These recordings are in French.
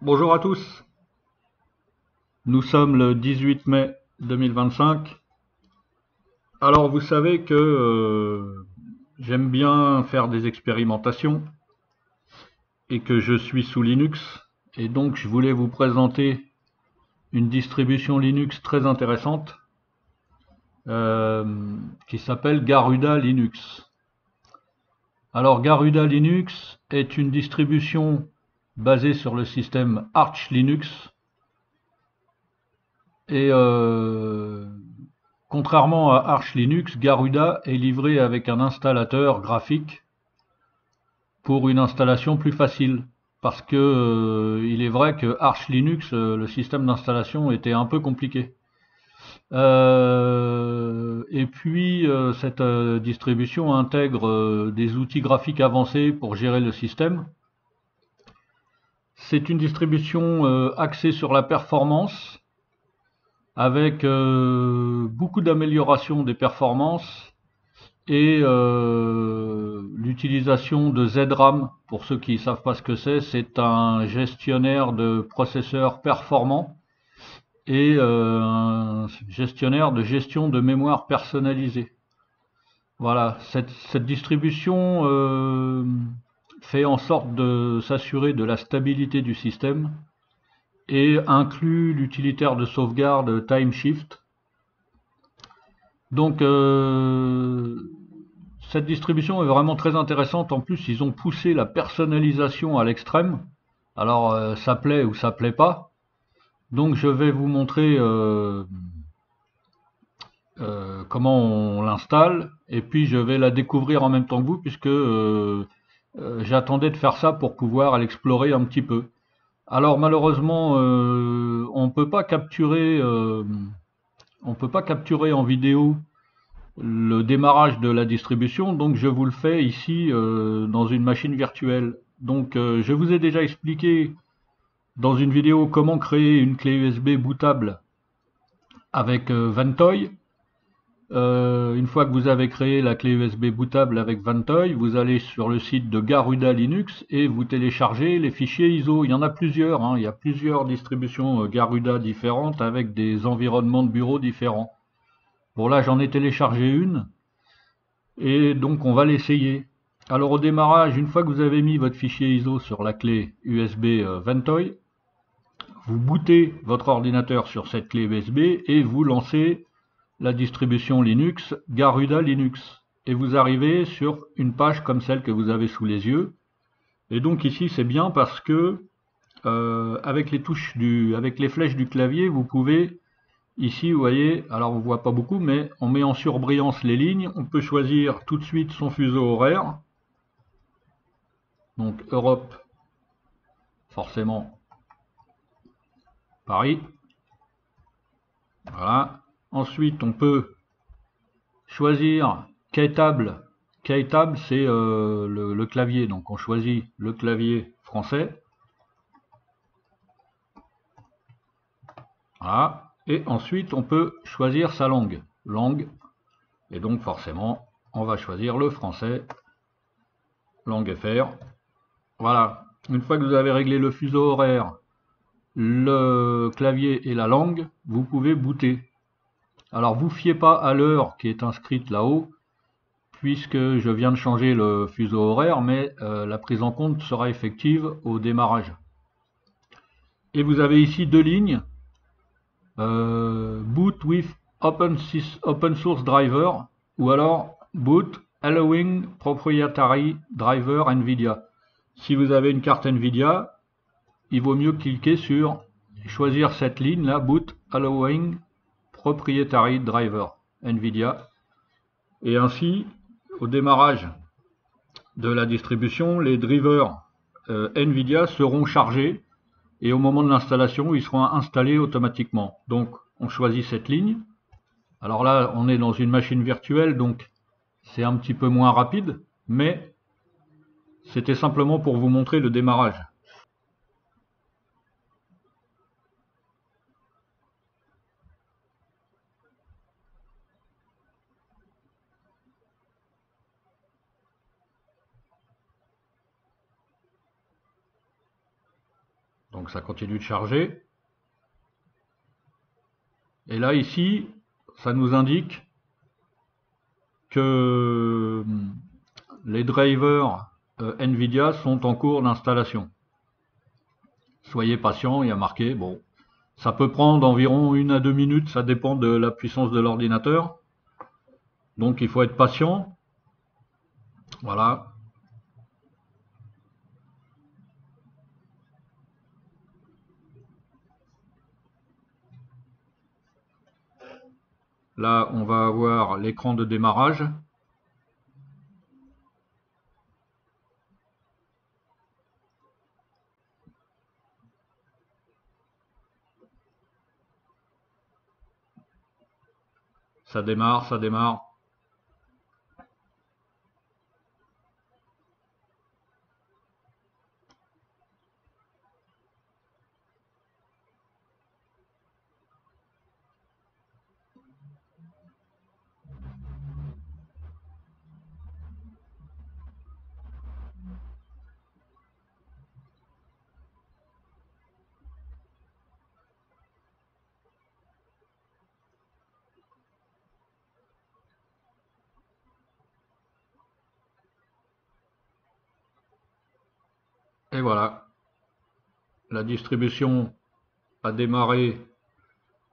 Bonjour à tous, nous sommes le 18 mai 2025. Alors vous savez que j'aime bien faire des expérimentations et que je suis sous Linux. Et donc je voulais vous présenter une distribution Linux très intéressante qui s'appelle Garuda Linux. Alors Garuda Linux est une distribution basée sur le système Arch Linux et contrairement à Arch Linux, Garuda est livré avec un installateur graphique pour une installation plus facile. Parce que il est vrai que Arch Linux, le système d'installation était un peu compliqué. Et puis cette distribution intègre des outils graphiques avancés pour gérer le système. C'est une distribution axée sur la performance, avec beaucoup d'amélioration des performances et l'utilisation de ZRAM. Pour ceux qui ne savent pas ce que c'est un gestionnaire de processeurs performants et un gestionnaire de gestion de mémoire personnalisée. Voilà, cette distribution fait en sorte de s'assurer de la stabilité du système et inclut l'utilitaire de sauvegarde TimeShift. Donc cette distribution est vraiment très intéressante. En plus, ils ont poussé la personnalisation à l'extrême. Alors, ça plaît ou ça plaît pas. Donc, je vais vous montrer comment on l'installe. Et puis, je vais la découvrir en même temps que vous, puisque j'attendais de faire ça pour pouvoir l'explorer un petit peu. Alors, malheureusement, on peut pas capturer en vidéo le démarrage de la distribution, donc je vous le fais ici dans une machine virtuelle. Donc je vous ai déjà expliqué dans une vidéo comment créer une clé USB bootable avec Ventoy. Une fois que vous avez créé la clé USB bootable avec Ventoy, vous allez sur le site de Garuda Linux et vous téléchargez les fichiers ISO. Il y en a plusieurs, hein. Il y a plusieurs distributions Garuda différentes avec des environnements de bureau différents. Bon là j'en ai téléchargé une. Et donc on va l'essayer. Alors au démarrage, une fois que vous avez mis votre fichier ISO sur la clé USB Ventoy, vous bootez votre ordinateur sur cette clé USB et vous lancez la distribution Linux Garuda Linux. Et vous arrivez sur une page comme celle que vous avez sous les yeux. Et donc ici c'est bien parce que avec avec les flèches du clavier, vous pouvez ici, vous voyez, alors on voit pas beaucoup, mais on met en surbrillance les lignes. On peut choisir tout de suite son fuseau horaire. Donc Europe, forcément Paris. Voilà. Ensuite, on peut choisir quelle table. Quelle table, c'est le clavier. Donc on choisit le clavier français. Voilà. Et ensuite, on peut choisir sa langue. Langue. Et donc forcément, on va choisir le français. Langue FR. Voilà. Une fois que vous avez réglé le fuseau horaire, le clavier et la langue, vous pouvez booter. Alors vous fiez pas à l'heure qui est inscrite là-haut, puisque je viens de changer le fuseau horaire, mais la prise en compte sera effective au démarrage. Et vous avez ici deux lignes, boot with open source driver, ou alors boot allowing proprietary driver NVIDIA. Si vous avez une carte NVIDIA, il vaut mieux cliquer sur choisir cette ligne là, boot allowing proprietary driver NVIDIA. Et ainsi, au démarrage de la distribution, les drivers NVIDIA seront chargés et au moment de l'installation, ils seront installés automatiquement. Donc, on choisit cette ligne. Alors là, on est dans une machine virtuelle, donc c'est un petit peu moins rapide, mais c'était simplement pour vous montrer le démarrage. Donc ça continue de charger. Et là ici, ça nous indique que les drivers NVIDIA sont en cours d'installation. Soyez patient, il y a marqué, bon, ça peut prendre environ 1 à 2 minutes, ça dépend de la puissance de l'ordinateur. Donc il faut être patient. Voilà. Là, on va avoir l'écran de démarrage. Ça démarre, ça démarre. Et voilà, la distribution a démarré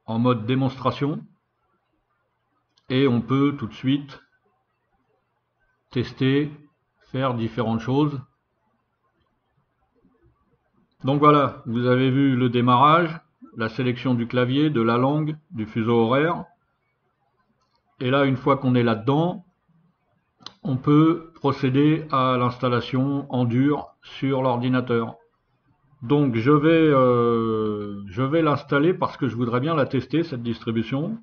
en mode démonstration et on peut tout de suite tester, faire différentes choses. Donc voilà, vous avez vu le démarrage, la sélection du clavier, de la langue, du fuseau horaire. Et là, une fois qu'on est là-dedans, on peut procéder à l'installation en dur sur l'ordinateur. Donc je vais l'installer parce que je voudrais bien la tester, cette distribution.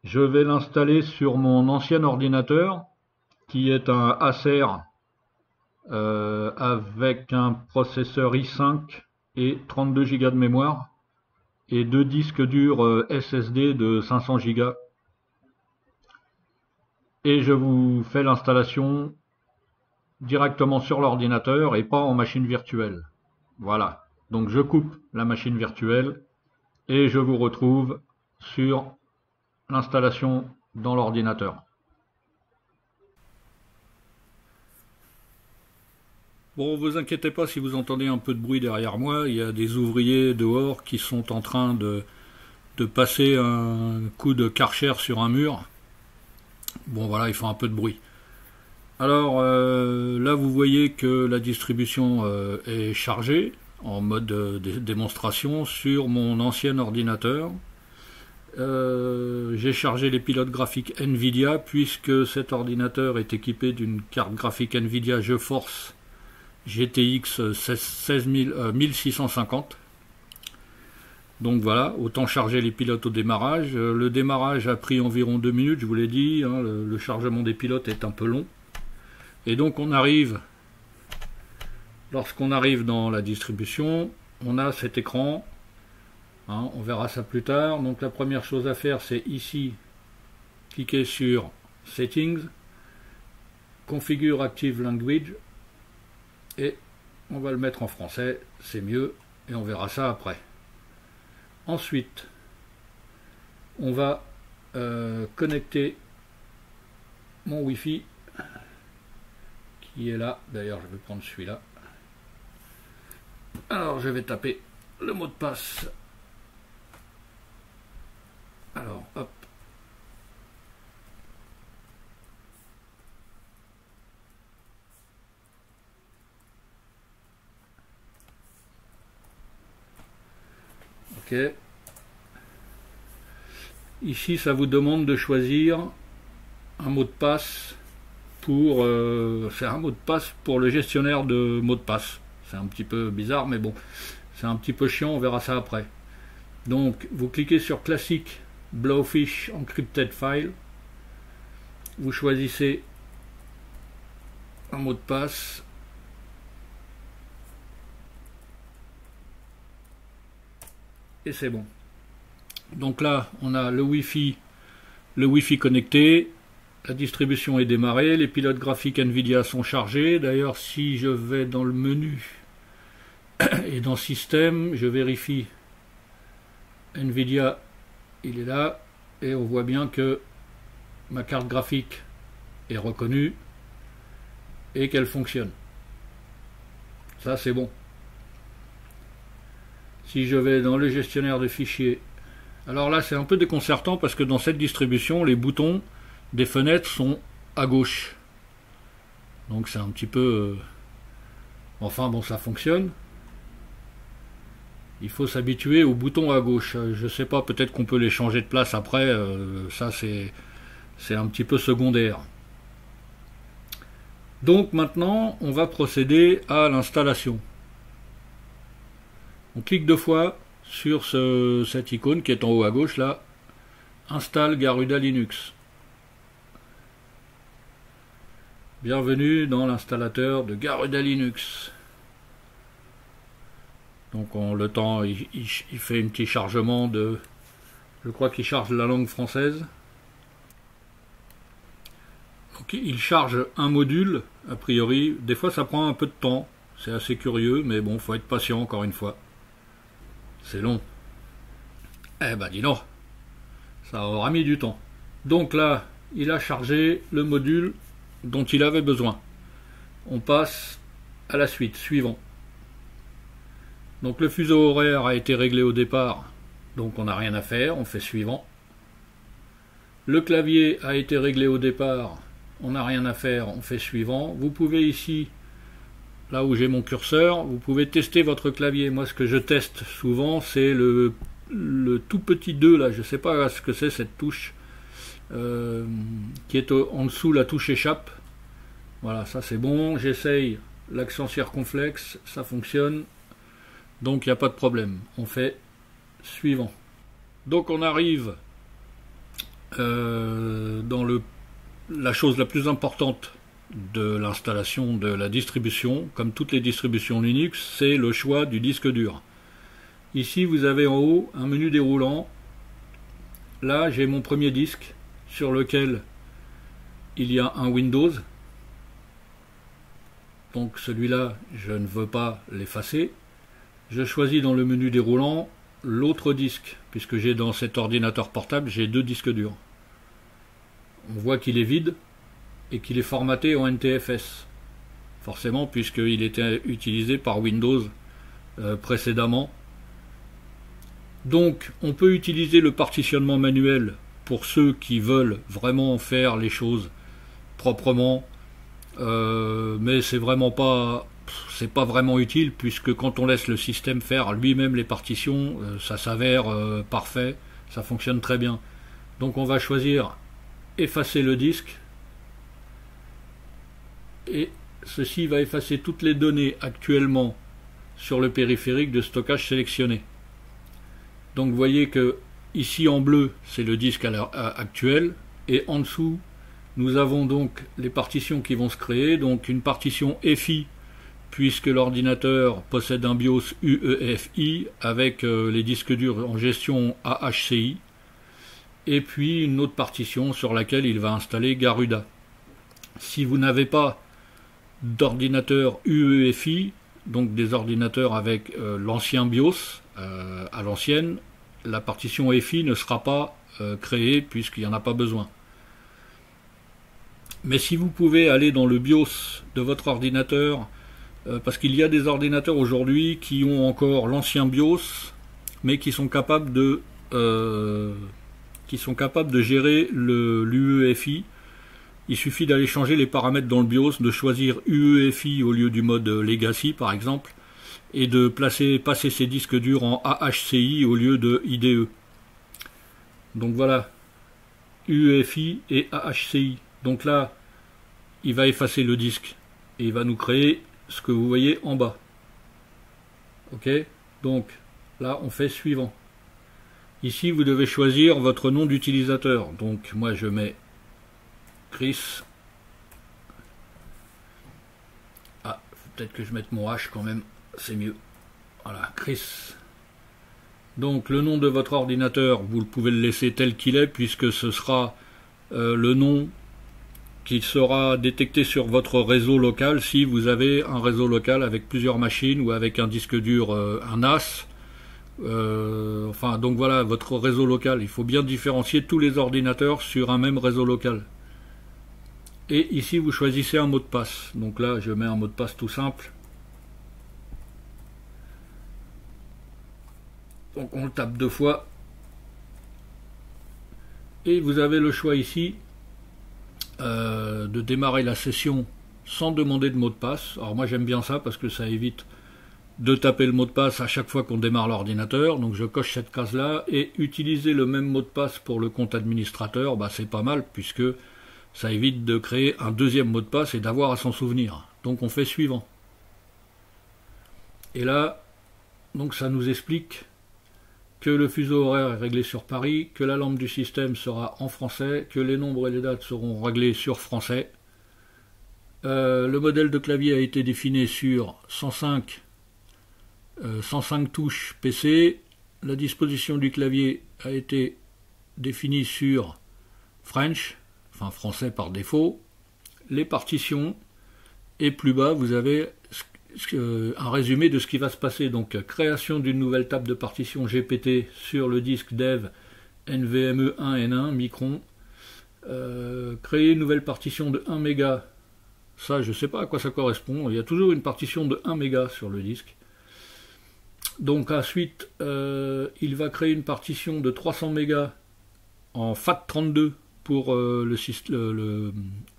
Je vais l'installer sur mon ancien ordinateur qui est un Acer avec un processeur i5 et 32 Go de mémoire et 2 disques durs SSD de 500 Go. Et je vous fais l'installation directement sur l'ordinateur et pas en machine virtuelle. Voilà, donc je coupe la machine virtuelle et je vous retrouve sur l'installation dans l'ordinateur. Bon, vous inquiétez pas si vous entendez un peu de bruit derrière moi, il y a des ouvriers dehors qui sont en train de passer un coup de karcher sur un mur. Bon voilà, ils font un peu de bruit. Alors là vous voyez que la distribution est chargée en mode démonstration sur mon ancien ordinateur. J'ai chargé les pilotes graphiques NVIDIA puisque cet ordinateur est équipé d'une carte graphique NVIDIA GeForce GTX 1650. Donc voilà, autant charger les pilotes au démarrage. Le démarrage a pris environ 2 minutes, je vous l'ai dit, hein, le chargement des pilotes est un peu long. Et donc lorsqu'on arrive dans la distribution, on a cet écran, hein, on verra ça plus tard. Donc la première chose à faire, c'est ici, cliquer sur Settings, Configure Active Language, et on va le mettre en français, c'est mieux, et on verra ça après. Ensuite, on va connecter mon Wi-Fi qui est là. D'ailleurs, je vais prendre celui-là. Alors, je vais taper le mot de passe. Alors, hop. Ok. Ici, ça vous demande de choisir un mot de passe pour faire un mot de passe pour le gestionnaire de mots de passe. C'est un petit peu bizarre, mais bon, c'est un petit peu chiant, on verra ça après. Donc, vous cliquez sur Classic Blowfish Encrypted File. Vous choisissez un mot de passe. Et c'est bon. Donc là, on a le Wi-Fi connecté. La distribution est démarrée, les pilotes graphiques NVIDIA sont chargés. D'ailleurs, si je vais dans le menu Et dans Système, je vérifie Nvidia, il est là, et on voit bien que ma carte graphique est reconnue et qu'elle fonctionne. Ça, c'est bon. Si je vais dans le gestionnaire de fichiers, alors là c'est un peu déconcertant parce que dans cette distribution les boutons des fenêtres sont à gauche, donc c'est un petit peu enfin bon, ça fonctionne. Il faut s'habituer aux boutons à gauche. Je sais pas, peut-être qu'on peut les changer de place après, ça c'est un petit peu secondaire. Donc maintenant on va procéder à l'installation. On clique 2 fois sur cette icône qui est en haut à gauche là, installe Garuda Linux. Bienvenue dans l'installateur de Garuda Linux. Donc le temps il fait un petit chargement de, je crois qu'il charge la langue française. Donc il charge un module a priori, des fois ça prend un peu de temps, c'est assez curieux, mais bon, faut être patient encore une fois. C'est long. Eh ben dis donc, ça aura mis du temps. Donc là, il a chargé le module dont il avait besoin. On passe à la suite, suivant. Donc le fuseau horaire a été réglé au départ, donc on n'a rien à faire, on fait suivant. Le clavier a été réglé au départ, on n'a rien à faire, on fait suivant. Vous pouvez ici, là où j'ai mon curseur, vous pouvez tester votre clavier. Moi ce que je teste souvent c'est le tout petit 2 là, je ne sais pas ce que c'est cette touche qui est en dessous, la touche échappe. Voilà, ça c'est bon. J'essaye l'accent circonflexe, ça fonctionne, donc il n'y a pas de problème. On fait suivant. Donc on arrive dans la chose la plus importante de l'installation de la distribution. Comme toutes les distributions Linux, c'est le choix du disque dur. Ici vous avez en haut un menu déroulant. Là j'ai mon premier disque sur lequel il y a un Windows. Donc celui-là je ne veux pas l'effacer. Je choisis dans le menu déroulant l'autre disque, puisque j'ai dans cet ordinateur portable j'ai 2 disques durs. On voit qu'il est vide et qu'il est formaté en NTFS, forcément puisqu'il était utilisé par Windows précédemment. Donc on peut utiliser le partitionnement manuel pour ceux qui veulent vraiment faire les choses proprement, mais c'est pas vraiment utile, puisque quand on laisse le système faire lui-même les partitions, ça s'avère parfait, ça fonctionne très bien. Donc on va choisir effacer le disque, et ceci va effacer toutes les données actuellement sur le périphérique de stockage sélectionné. Donc vous voyez que ici en bleu c'est le disque actuel, et en dessous nous avons donc les partitions qui vont se créer. Donc une partition FI, puisque l'ordinateur possède un BIOS UEFI avec les disques durs en gestion AHCI, et puis une autre partition sur laquelle il va installer Garuda. Si vous n'avez pas d'ordinateur UEFI, donc des ordinateurs avec l'ancien BIOS à l'ancienne, la partition FI ne sera pas créée puisqu'il n'y en a pas besoin. Mais si vous pouvez aller dans le BIOS de votre ordinateur, parce qu'il y a des ordinateurs aujourd'hui qui ont encore l'ancien BIOS, mais qui sont capables de gérer l'UEFI. Il suffit d'aller changer les paramètres dans le BIOS, de choisir UEFI au lieu du mode Legacy par exemple, et de passer ces disques durs en AHCI au lieu de IDE. Donc voilà, UEFI et AHCI. Donc là, il va effacer le disque et il va nous créer ce que vous voyez en bas. Ok, donc là on fait suivant. Ici vous devez choisir votre nom d'utilisateur. Donc moi je mets Chris. Ah, peut-être que je mette mon H quand même, c'est mieux. Voilà, Chris. Donc le nom de votre ordinateur, vous pouvez le laisser tel qu'il est, puisque ce sera le nom qui sera détecté sur votre réseau local si vous avez un réseau local avec plusieurs machines ou avec un disque dur, un NAS. Enfin, donc voilà, votre réseau local. Il faut bien différencier tous les ordinateurs sur un même réseau local. Et ici, vous choisissez un mot de passe. Donc là, je mets un mot de passe tout simple. Donc on le tape 2 fois. Et vous avez le choix ici de démarrer la session sans demander de mot de passe. Alors moi j'aime bien ça parce que ça évite de taper le mot de passe à chaque fois qu'on démarre l'ordinateur. Donc je coche cette case là, et utiliser le même mot de passe pour le compte administrateur, bah c'est pas mal puisque ça évite de créer un deuxième mot de passe et d'avoir à s'en souvenir. Donc on fait suivant. Et là, donc ça nous explique que le fuseau horaire est réglé sur Paris, que la lampe du système sera en français, que les nombres et les dates seront réglés sur français. Le modèle de clavier a été défini sur 105 touches PC. La disposition du clavier a été définie sur French, enfin français par défaut. Les partitions, et plus bas vous avez un résumé de ce qui va se passer. Donc création d'une nouvelle table de partition GPT sur le disque dev NVMe 1N1 Micron. Créer une nouvelle partition de 1 méga. Ça, je ne sais pas à quoi ça correspond. Il y a toujours une partition de 1 méga sur le disque. Donc ensuite, il va créer une partition de 300 mégas en FAT32 pour,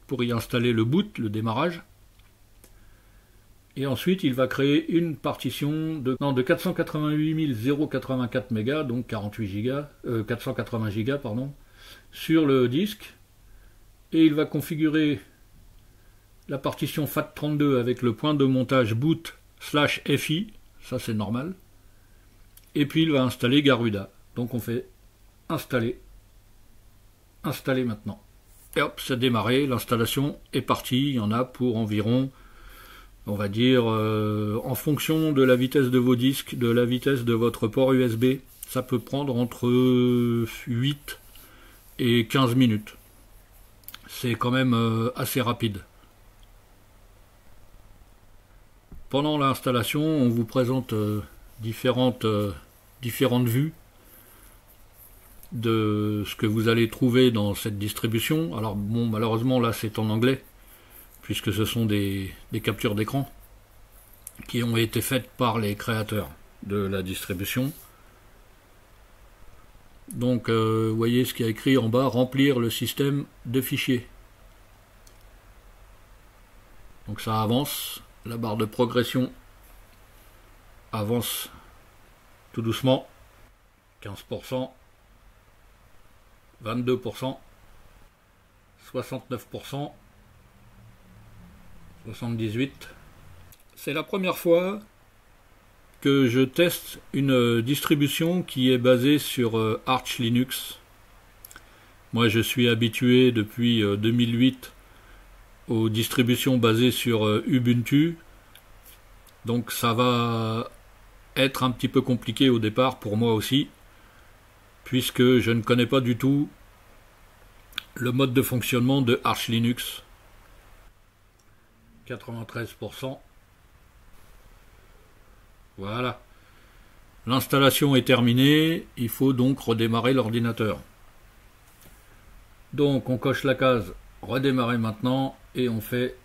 pour y installer le boot, le démarrage. Et ensuite, il va créer une partition de 488 084 mégas, donc 48 gigas, 480 gigas, pardon, sur le disque. Et il va configurer la partition FAT32 avec le point de montage boot/FI, ça c'est normal. Et puis il va installer Garuda. Donc on fait installer, installer maintenant. Et hop, c'est démarré, l'installation est partie. Il y en a pour environ, on va dire, en fonction de la vitesse de vos disques, de la vitesse de votre port USB, ça peut prendre entre 8 et 15 minutes. C'est quand même assez rapide. Pendant l'installation, on vous présente différentes vues de ce que vous allez trouver dans cette distribution. Alors bon, malheureusement là c'est en anglais, puisque ce sont des captures d'écran qui ont été faites par les créateurs de la distribution. Donc vous voyez ce qu'il y a écrit en bas, remplir le système de fichiers. Donc ça avance, la barre de progression avance tout doucement, 15%, 22%, 69%, 78%. C'est la première fois que je teste une distribution qui est basée sur Arch Linux. Moi je suis habitué depuis 2008 aux distributions basées sur Ubuntu, donc ça va être un petit peu compliqué au départ pour moi aussi, puisque je ne connais pas du tout le mode de fonctionnement de Arch Linux. 93%. Voilà. L'installation est terminée, il faut donc redémarrer l'ordinateur. Donc on coche la case redémarrer maintenant et on fait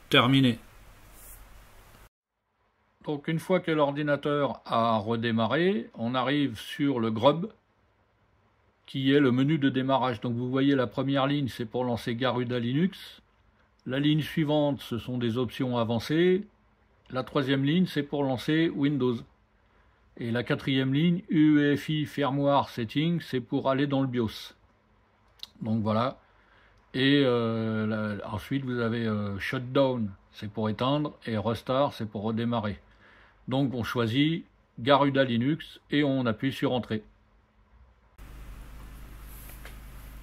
terminer. Donc une fois que l'ordinateur a redémarré, on arrive sur le grub qui est le menu de démarrage. Donc vous voyez la première ligne, c'est pour lancer Garuda Linux. La ligne suivante, ce sont des options avancées. La troisième ligne, c'est pour lancer Windows. Et la quatrième ligne, UEFI Firmware Setting, c'est pour aller dans le BIOS. Donc voilà. Et ensuite, vous avez Shutdown, c'est pour éteindre, et Restart, c'est pour redémarrer. Donc on choisit Garuda Linux et on appuie sur Entrée.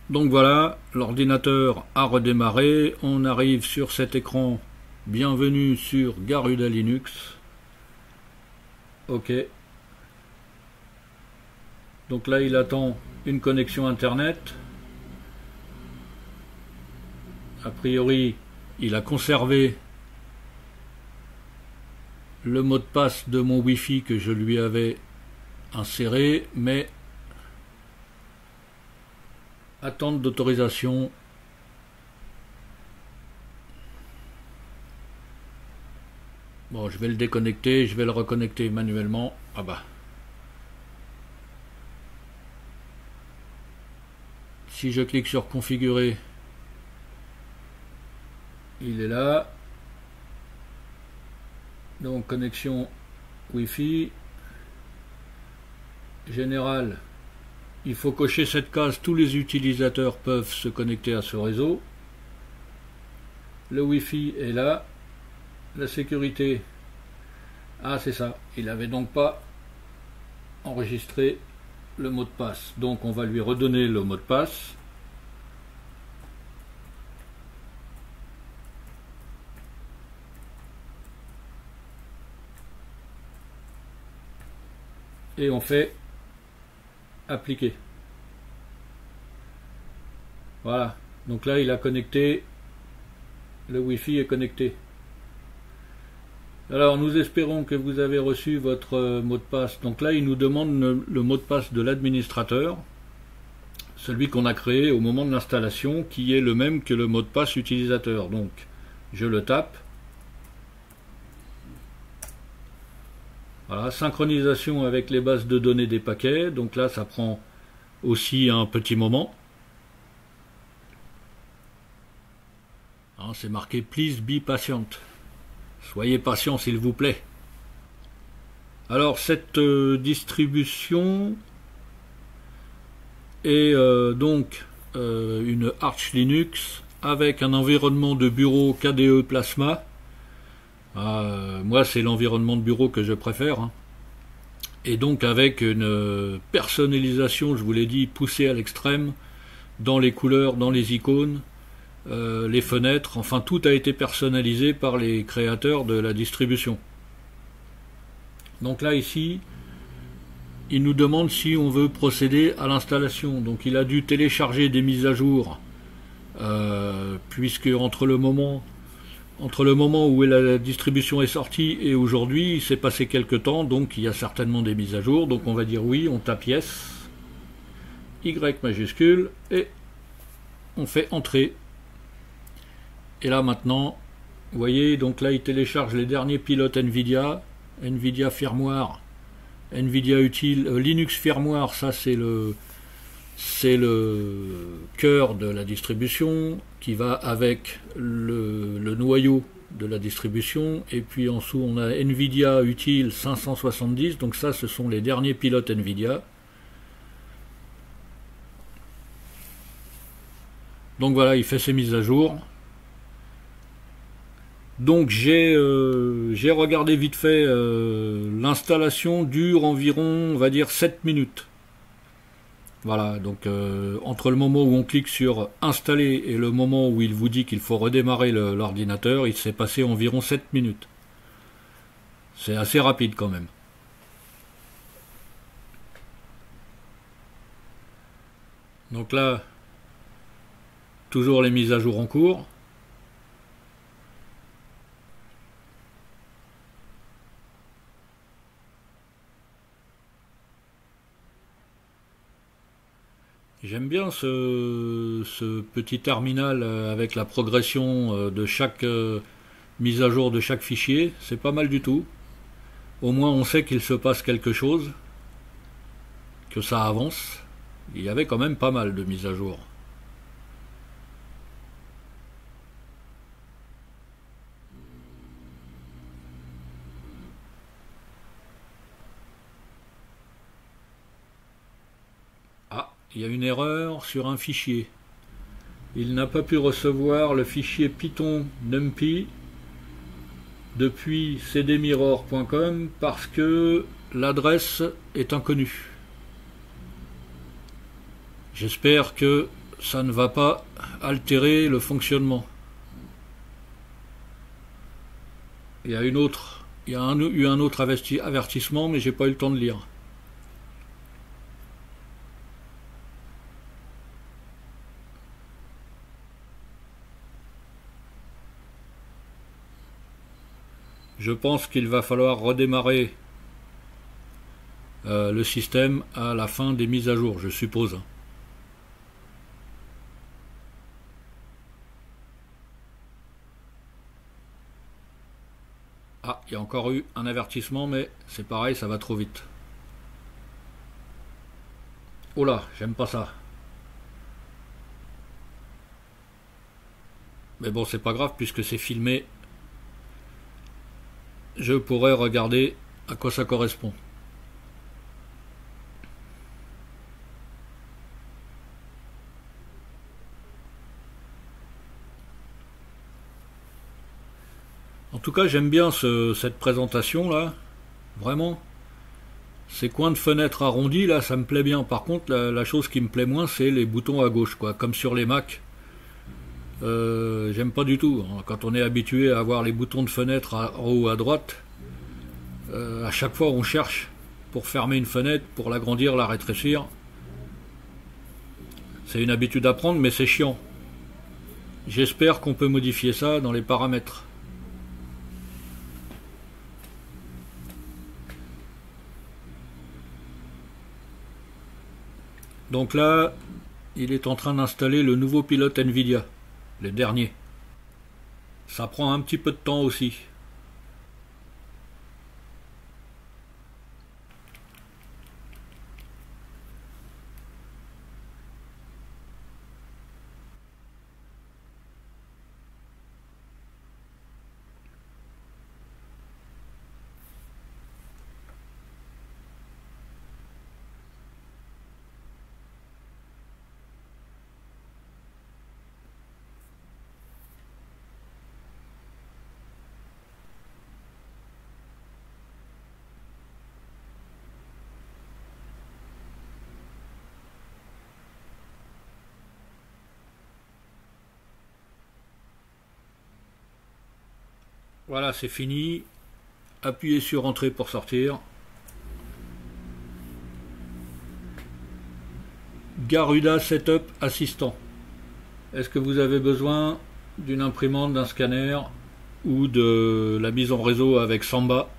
Donc voilà, l'ordinateur a redémarré. On arrive sur cet écran. Bienvenue sur Garuda Linux. OK. Donc là, il attend une connexion Internet. a priori, il a conservé le mot de passe de mon Wi-Fi que je lui avais inséré, mais attente d'autorisation. Bon, je vais le déconnecter, je vais le reconnecter manuellement. Ah bah. Si je clique sur configurer, il est là. Donc connexion Wi-Fi. Général, il faut cocher cette case, tous les utilisateurs peuvent se connecter à ce réseau. Le Wi-Fi est là. La sécurité, ah c'est ça, il n'avait donc pas enregistré le mot de passe, donc on va lui redonner le mot de passe. Et on fait appliquer. Voilà, donc là il a connecté, le Wi-Fi est connecté. Alors nous espérons que vous avez reçu votre mot de passe. Donc là il nous demande le mot de passe de l'administrateur, celui qu'on a créé au moment de l'installation, qui est le même que le mot de passe utilisateur. Donc je le tape. Voilà, synchronisation avec les bases de données des paquets. Donc là ça prend aussi un petit moment. C'est marqué please be patient. Soyez patient s'il vous plaît. Alors cette distribution est donc une Arch Linux avec un environnement de bureau KDE Plasma. Moi c'est l'environnement de bureau que je préfère. Et donc avec une personnalisation, je vous l'ai dit, poussée à l'extrême, dans les couleurs, dans les icônes. Les fenêtres, enfin tout a été personnalisé par les créateurs de la distribution. Donc là ici, il nous demande si on veut procéder à l'installation. Donc il a dû télécharger des mises à jour, puisque entre le moment où la distribution est sortie et aujourd'hui, il s'est passé quelques temps, donc il y a certainement des mises à jour. Donc on va dire oui, on tape yes, Y majuscule, et on fait entrer. Et là maintenant, vous voyez, donc là il télécharge les derniers pilotes NVIDIA, NVIDIA Firmware, NVIDIA Utile, Linux Firmware, ça c'est le cœur de la distribution qui va avec le noyau de la distribution. Et puis en dessous on a NVIDIA Utile 570, donc ça ce sont les derniers pilotes NVIDIA. Donc voilà, il fait ses mises à jour. Donc j'ai regardé vite fait, l'installation dure environ, on va dire, 7 minutes. Voilà, donc entre le moment où on clique sur installer et le moment où il vous dit qu'il faut redémarrer l'ordinateur, il s'est passé environ 7 minutes. C'est assez rapide quand même. Donc là, toujours les mises à jour en cours. J'aime bien ce petit terminal avec la progression de chaque mise à jour de chaque fichier. C'est pas mal du tout. Au moins on sait qu'il se passe quelque chose, que ça avance. Il y avait quand même pas mal de mises à jour. Il y a une erreur sur un fichier. Il n'a pas pu recevoir le fichier Python NumPy depuis cdmirror.com parce que l'adresse est inconnue. J'espère que ça ne va pas altérer le fonctionnement. Il y a eu un autre avertissement, mais j'ai pas eu le temps de lire. Je pense qu'il va falloir redémarrer le système à la fin des mises à jour, je suppose. Ah, il y a encore eu un avertissement, mais c'est pareil, ça va trop vite. Oh là, j'aime pas ça. Mais bon, c'est pas grave puisque c'est filmé. Je pourrais regarder à quoi ça correspond. En tout cas, j'aime bien cette présentation là, vraiment. Ces coins de fenêtre arrondis là, ça me plaît bien. Par contre, la chose qui me plaît moins, c'est les boutons à gauche, quoi, comme sur les Mac. J'aime pas du tout. Quand on est habitué à avoir les boutons de fenêtre en haut à droite, à chaque fois on cherche pour fermer une fenêtre, pour l'agrandir, la rétrécir. C'est une habitude à prendre, mais c'est chiant. J'espère qu'on peut modifier ça dans les paramètres. Donc là, il est en train d'installer le nouveau pilote Nvidia, le dernier. Ça prend un petit peu de temps aussi. Voilà, c'est fini. Appuyez sur Entrée pour sortir. Garuda Setup Assistant. Est-ce que vous avez besoin d'une imprimante, d'un scanner ou de la mise en réseau avec Samba?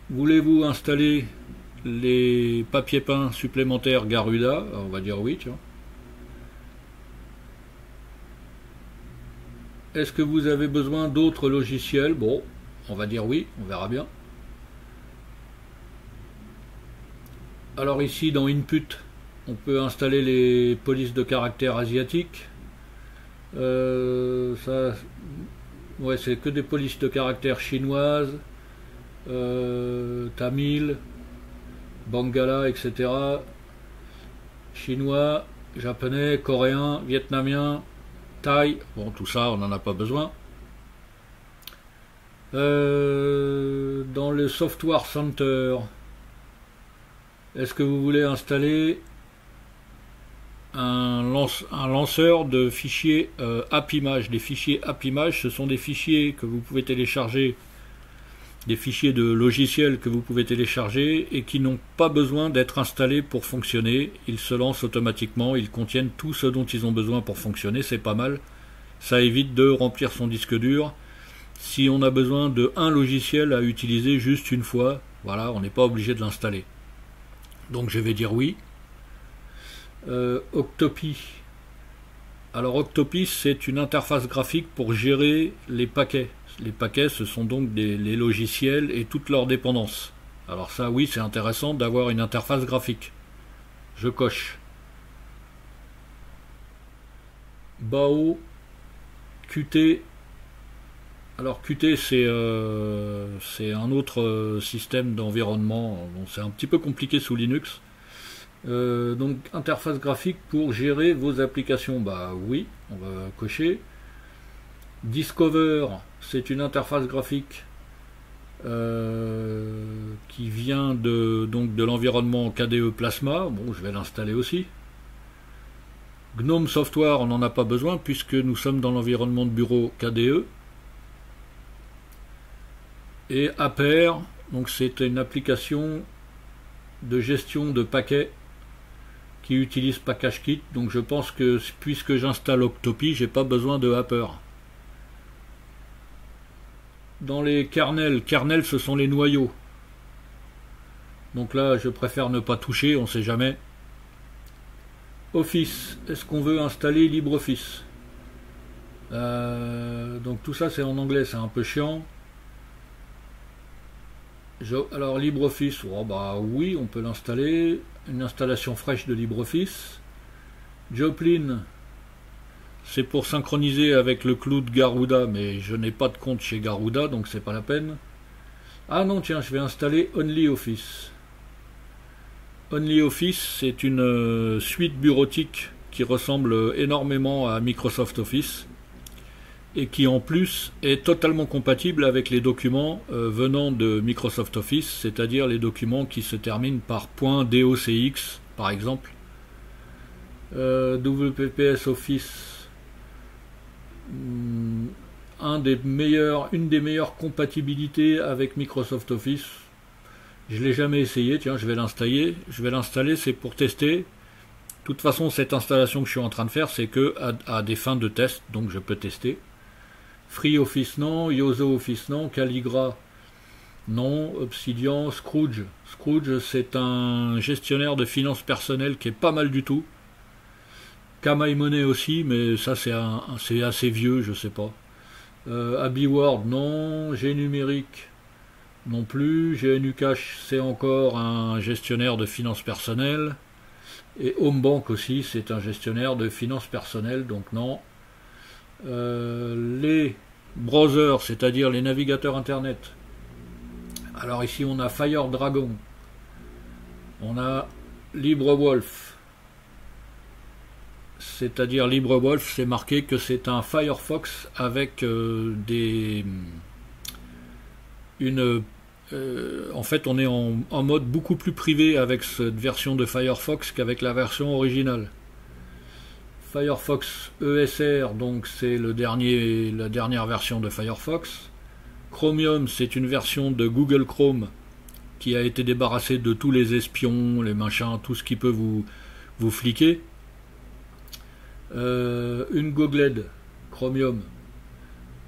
Voulez-vous installer les papiers peints supplémentaires Garuda? On va dire oui, tiens. Est-ce que vous avez besoin d'autres logiciels? Bon, on va dire oui, on verra bien. Alors ici dans Input, on peut installer les polices de caractère asiatiques. Ça, ouais, c'est que des polices de caractère chinoises, tamil, bangala, etc. Chinois, japonais, coréen, vietnamien, thaï. Bon, tout ça, on n'en a pas besoin. Dans le Software Center, est-ce que vous voulez installer un lanceur de fichiers AppImage? Les fichiers AppImage, ce sont des fichiers que vous pouvez télécharger, des fichiers de logiciels que vous pouvez télécharger et qui n'ont pas besoin d'être installés pour fonctionner. Ils se lancent automatiquement, ils contiennent tout ce dont ils ont besoin pour fonctionner, c'est pas mal. Ça évite de remplir son disque dur. Si on a besoin de un logiciel à utiliser juste une fois, voilà, on n'est pas obligé de l'installer. Donc je vais dire oui. Octopi. Alors Octopi, c'est une interface graphique pour gérer les paquets. Les paquets, ce sont donc les logiciels et toutes leurs dépendances. Alors ça, oui, c'est intéressant d'avoir une interface graphique. Je coche. Bao, Qt. Alors Qt, c'est un autre système d'environnement. Bon, c'est un petit peu compliqué sous Linux. Donc interface graphique pour gérer vos applications. Bah oui, on va cocher. Discover, c'est une interface graphique qui vient de l'environnement KDE Plasma. Bon, je vais l'installer aussi. GNOME Software, on n'en a pas besoin puisque nous sommes dans l'environnement de bureau KDE. Et Aper, donc c'est une application de gestion de paquets qui utilise PackageKit. Donc je pense que puisque j'installe Octopi, j'ai pas besoin de Aper. dans les kernels. Kernels, ce sont les noyaux. Donc là, je préfère ne pas toucher, on ne sait jamais. Office, est-ce qu'on veut installer LibreOffice? Donc tout ça c'est en anglais, c'est un peu chiant. Alors LibreOffice, oh bah oui, on peut l'installer. Une installation fraîche de LibreOffice. Joplin, c'est pour synchroniser avec le cloud Garuda, mais je n'ai pas de compte chez Garuda, donc c'est pas la peine. Ah non, tiens, je vais installer OnlyOffice. OnlyOffice, c'est une suite bureautique qui ressemble énormément à Microsoft Office et qui en plus est totalement compatible avec les documents venant de Microsoft Office, c'est-à-dire les documents qui se terminent par .docx par exemple. WPS Office, une des meilleures compatibilités avec Microsoft Office. Je l'ai jamais essayé, tiens, je vais l'installer, c'est pour tester. De toute façon, cette installation que je suis en train de faire, c'est que à des fins de test, donc je peux tester. FreeOffice non, Yozo Office non, Calligra non, Obsidian, Scrooge. Scrooge, c'est un gestionnaire de finances personnelles qui est pas mal du tout. Kamaimone aussi, mais ça c'est assez vieux, je sais pas. AbiWord non, Gnumérique non plus, GNUCache c'est encore un gestionnaire de finances personnelles, et Homebank aussi c'est un gestionnaire de finances personnelles, donc non. Les browsers, c'est-à-dire les navigateurs internet, alors ici on a FireDragon, on a LibreWolf, c'est-à-dire LibreWolf, c'est marqué que c'est un Firefox avec en fait, on est en mode beaucoup plus privé avec cette version de Firefox qu'avec la version originale. Firefox ESR, donc c'est la dernière version de Firefox. Chromium, c'est une version de Google Chrome qui a été débarrassée de tous les espions, les machins, tout ce qui peut vous fliquer. Une Googled, Chromium,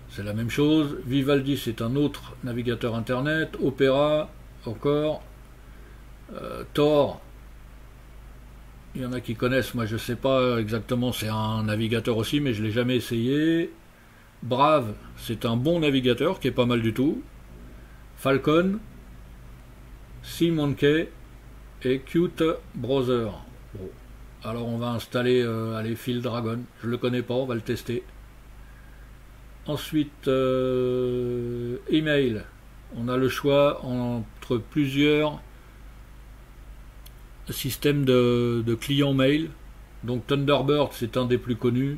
c'est la même chose. Vivaldi, c'est un autre navigateur internet. Opera, encore. Tor, il y en a qui connaissent, moi je sais pas exactement, c'est un navigateur aussi, mais je l'ai jamais essayé. Brave, c'est un bon navigateur qui est pas mal du tout. Falcon, SeaMonkey et Qt Browser. Bon. Alors on va installer FieldDragon, je le connais pas, on va le tester. Ensuite, email, on a le choix entre plusieurs systèmes de clients mail. Donc Thunderbird, c'est un des plus connus.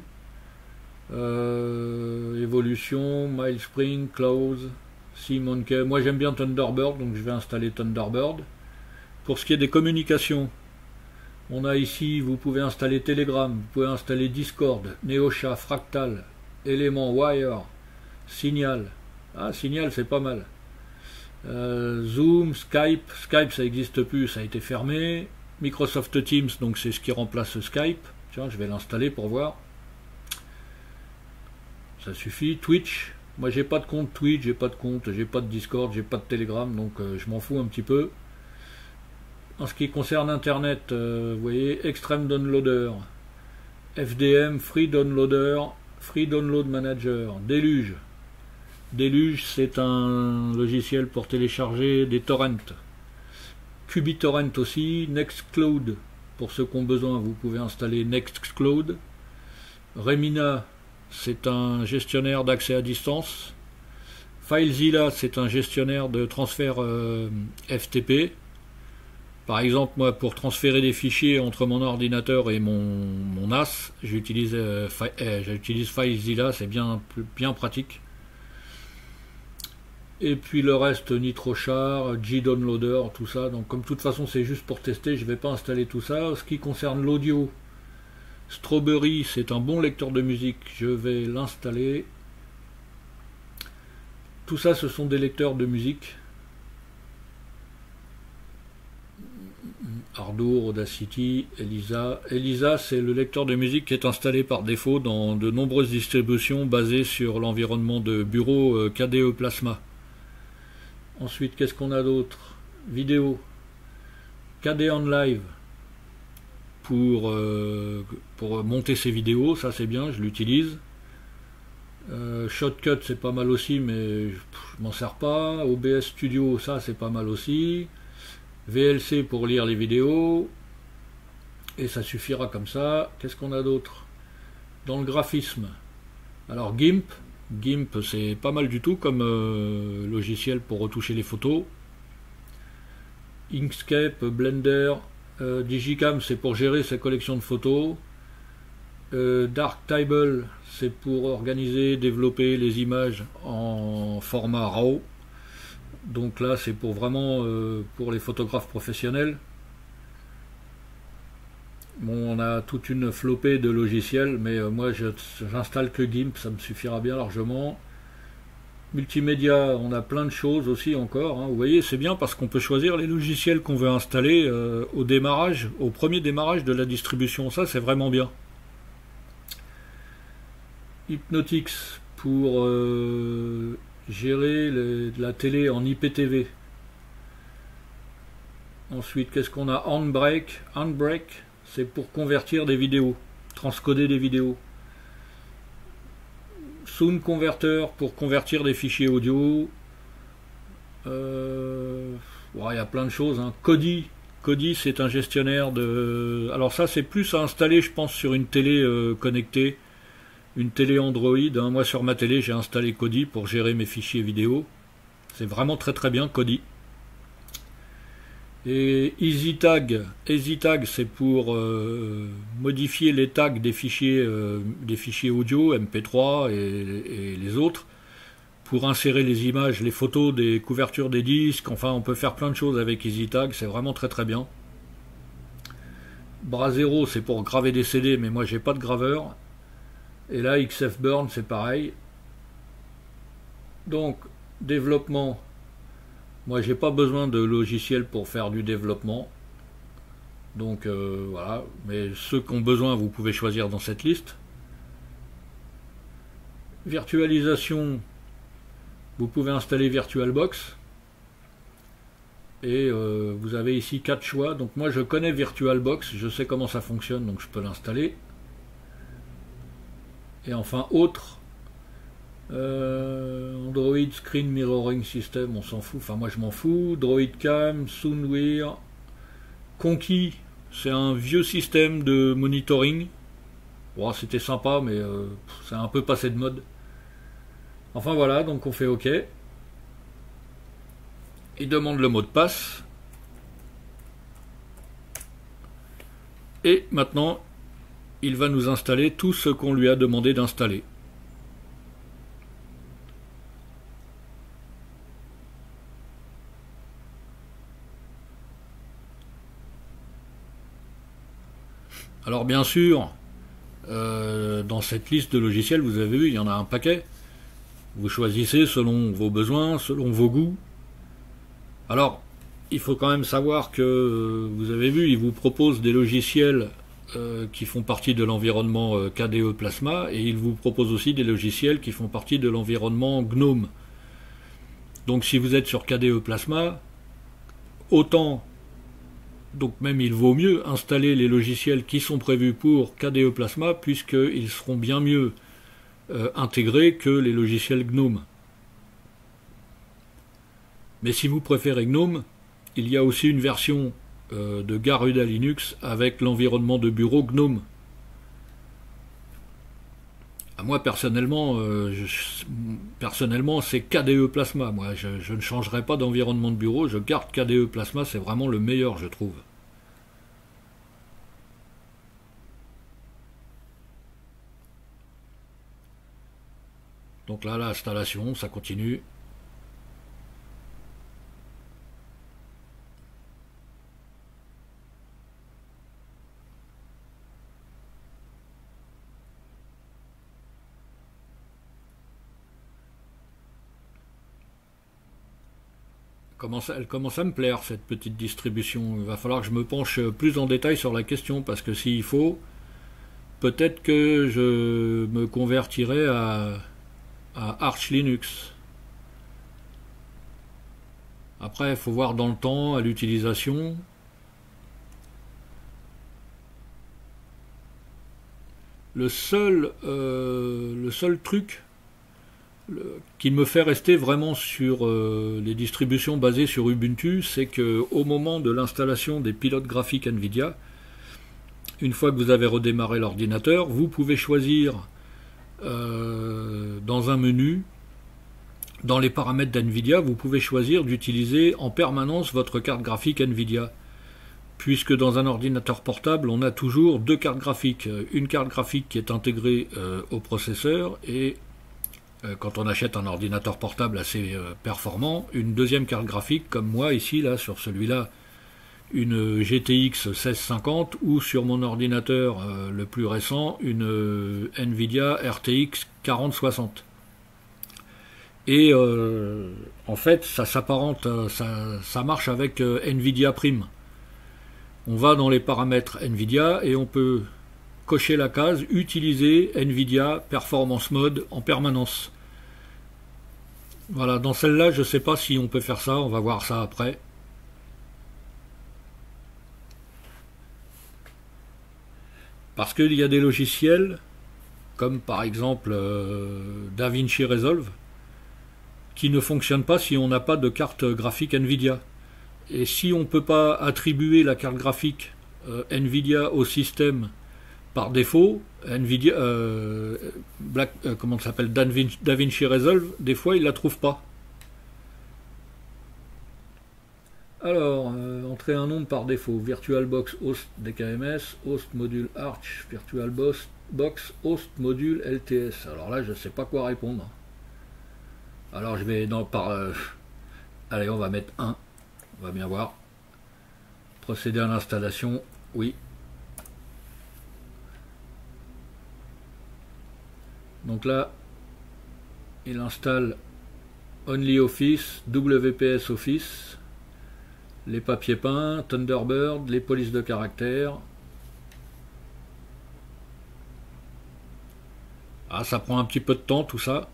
Evolution, MailSpring, Close, SeaMonkey. Moi j'aime bien Thunderbird, donc je vais installer Thunderbird. Pour ce qui est des communications, on a ici, vous pouvez installer Telegram, vous pouvez installer Discord, Neosha, Fractal, Element, Wire, Signal. Ah, Signal, c'est pas mal. Zoom, Skype. Skype, ça n'existe plus, ça a été fermé. Microsoft Teams, donc c'est ce qui remplace Skype. Tiens, je vais l'installer pour voir. Ça suffit. Twitch. Moi, j'ai pas de compte Twitch, j'ai pas de Discord, j'ai pas de Telegram, donc je m'en fous un petit peu. En ce qui concerne Internet, vous voyez, Extreme Downloader, FDM, Free Downloader, Free Download Manager, Deluge. Deluge, c'est un logiciel pour télécharger des torrents. QBTorrent aussi, Nextcloud, pour ceux qui ont besoin, vous pouvez installer Nextcloud. Remina, c'est un gestionnaire d'accès à distance. FileZilla, c'est un gestionnaire de transfert FTP. Par exemple, moi, pour transférer des fichiers entre mon ordinateur et mon NAS, j'utilise FileZilla, c'est bien pratique. Et puis le reste, NitroChar, JDownloader, tout ça. Donc comme de toute façon c'est juste pour tester, je ne vais pas installer tout ça. Ce qui concerne l'audio, Strawberry, c'est un bon lecteur de musique, je vais l'installer. Tout ça, ce sont des lecteurs de musique. Ardour, Audacity, Elisa. Elisa, c'est le lecteur de musique qui est installé par défaut dans de nombreuses distributions basées sur l'environnement de bureau KDE Plasma. Ensuite, qu'est-ce qu'on a d'autre? Vidéo. KDE On Live pour monter ses vidéos, ça c'est bien, je l'utilise. Shotcut, c'est pas mal aussi, mais je m'en sers pas. OBS Studio, ça c'est pas mal aussi. VLC pour lire les vidéos, et ça suffira comme ça. Qu'est-ce qu'on a d'autre dans le graphisme? Alors GIMP c'est pas mal du tout comme logiciel pour retoucher les photos. Inkscape, Blender, Digicam c'est pour gérer sa collection de photos. Darktable c'est pour organiser, développer les images en format RAW. Donc là c'est pour vraiment pour les photographes professionnels. Bon, on a toute une flopée de logiciels, mais moi j'installe que GIMP, ça me suffira bien largement. Multimédia, on a plein de choses aussi encore, hein. Vous voyez, c'est bien parce qu'on peut choisir les logiciels qu'on veut installer au démarrage, au premier démarrage de la distribution. Ça c'est vraiment bien. Hypnotix pour gérer la télé en IPTV. Ensuite, qu'est-ce qu'on a? Handbrake, c'est pour convertir des vidéos, transcoder des vidéos. Sound Converter pour convertir des fichiers audio. Il y a plein de choses, hein. Kodi, c'est un gestionnaire de... Alors ça c'est plus à installer je pense sur une télé connectée. Une télé Android, hein. Moi sur ma télé j'ai installé Kodi pour gérer mes fichiers vidéo. C'est vraiment très très bien Kodi. Et EasyTag c'est pour modifier les tags des fichiers audio, MP3 et les autres, pour insérer les images, les photos des couvertures des disques. Enfin on peut faire plein de choses avec EasyTag, c'est vraiment très très bien. Brasero c'est pour graver des CD, mais moi j'ai pas de graveur. Et là, XFBurn, c'est pareil. Donc, développement. Moi, j'ai pas besoin de logiciel pour faire du développement. Donc, voilà. Mais ceux qui ont besoin, vous pouvez choisir dans cette liste. Virtualisation. Vous pouvez installer VirtualBox. Et vous avez ici 4 choix. Donc, moi, je connais VirtualBox. Je sais comment ça fonctionne, donc je peux l'installer. Et enfin, autre, Android Screen Mirroring System, on s'en fout, enfin moi je m'en fous. DroidCam, Soundwear, Conky, c'est un vieux système de monitoring. Bon, c'était sympa, mais c'est un peu passé de mode. Enfin voilà, donc on fait OK. Il demande le mot de passe. Et maintenant, il va nous installer tout ce qu'on lui a demandé d'installer. Alors bien sûr, dans cette liste de logiciels, vous avez vu, il y en a un paquet. Vous choisissez selon vos besoins, selon vos goûts. Alors, il faut quand même savoir que, vous avez vu, il vous propose des logiciels qui font partie de l'environnement KDE Plasma, et il vous propose aussi des logiciels qui font partie de l'environnement GNOME. Donc si vous êtes sur KDE Plasma, autant, donc même il vaut mieux installer les logiciels qui sont prévus pour KDE Plasma, puisqu'ils seront bien mieux intégrés que les logiciels GNOME. Mais si vous préférez GNOME, il y a aussi une version de Garuda Linux avec l'environnement de bureau GNOME. Moi personnellement, c'est KDE Plasma. Moi, je ne changerai pas d'environnement de bureau, je garde KDE Plasma, c'est vraiment le meilleur, je trouve. Donc là, l'installation, ça continue. elle commence à me plaire, cette petite distribution. Il va falloir que je me penche plus en détail sur la question, parce que s'il faut, peut-être que je me convertirai à Arch Linux. Après, il faut voir dans le temps, à l'utilisation. Le seul truc qui me fait rester vraiment sur les distributions basées sur Ubuntu, c'est que au moment de l'installation des pilotes graphiques NVIDIA, une fois que vous avez redémarré l'ordinateur, vous pouvez choisir dans un menu, dans les paramètres d'NVIDIA, vous pouvez choisir d'utiliser en permanence votre carte graphique NVIDIA. Puisque dans un ordinateur portable, on a toujours deux cartes graphiques. Une carte graphique qui est intégrée au processeur et quand on achète un ordinateur portable assez performant, une deuxième carte graphique comme moi ici, là, sur celui-là, une GTX 1650 ou sur mon ordinateur le plus récent, une NVIDIA RTX 4060. Et en fait, ça s'apparente, ça marche avec NVIDIA Prime. On va dans les paramètres NVIDIA et on peut cocher la case utiliser NVIDIA Performance Mode en permanence. Voilà, dans celle-là, je ne sais pas si on peut faire ça, on va voir ça après. Parce qu'il y a des logiciels, comme par exemple DaVinci Resolve, qui ne fonctionnent pas si on n'a pas de carte graphique NVIDIA. Et si on ne peut pas attribuer la carte graphique NVIDIA au système par défaut, NVIDIA, comment ça s'appelle, DaVinci Resolve, des fois il ne la trouve pas. Alors, entrer un nombre par défaut, VirtualBox host DKMS, host module Arch, VirtualBox host module LTS. Alors là, je ne sais pas quoi répondre. Alors je vais allez, on va mettre 1. On va bien voir. Procéder à l'installation, oui. Donc là, il installe OnlyOffice, WPS Office, les papiers peints, Thunderbird, les polices de caractère. Ah, ça prend un petit peu de temps tout ça.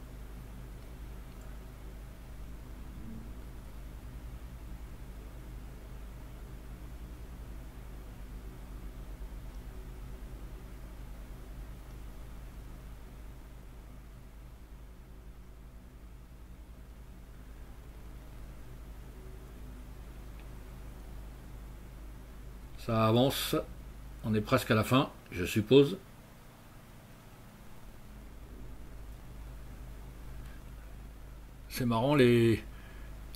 Ça avance, on est presque à la fin, je suppose. C'est marrant, les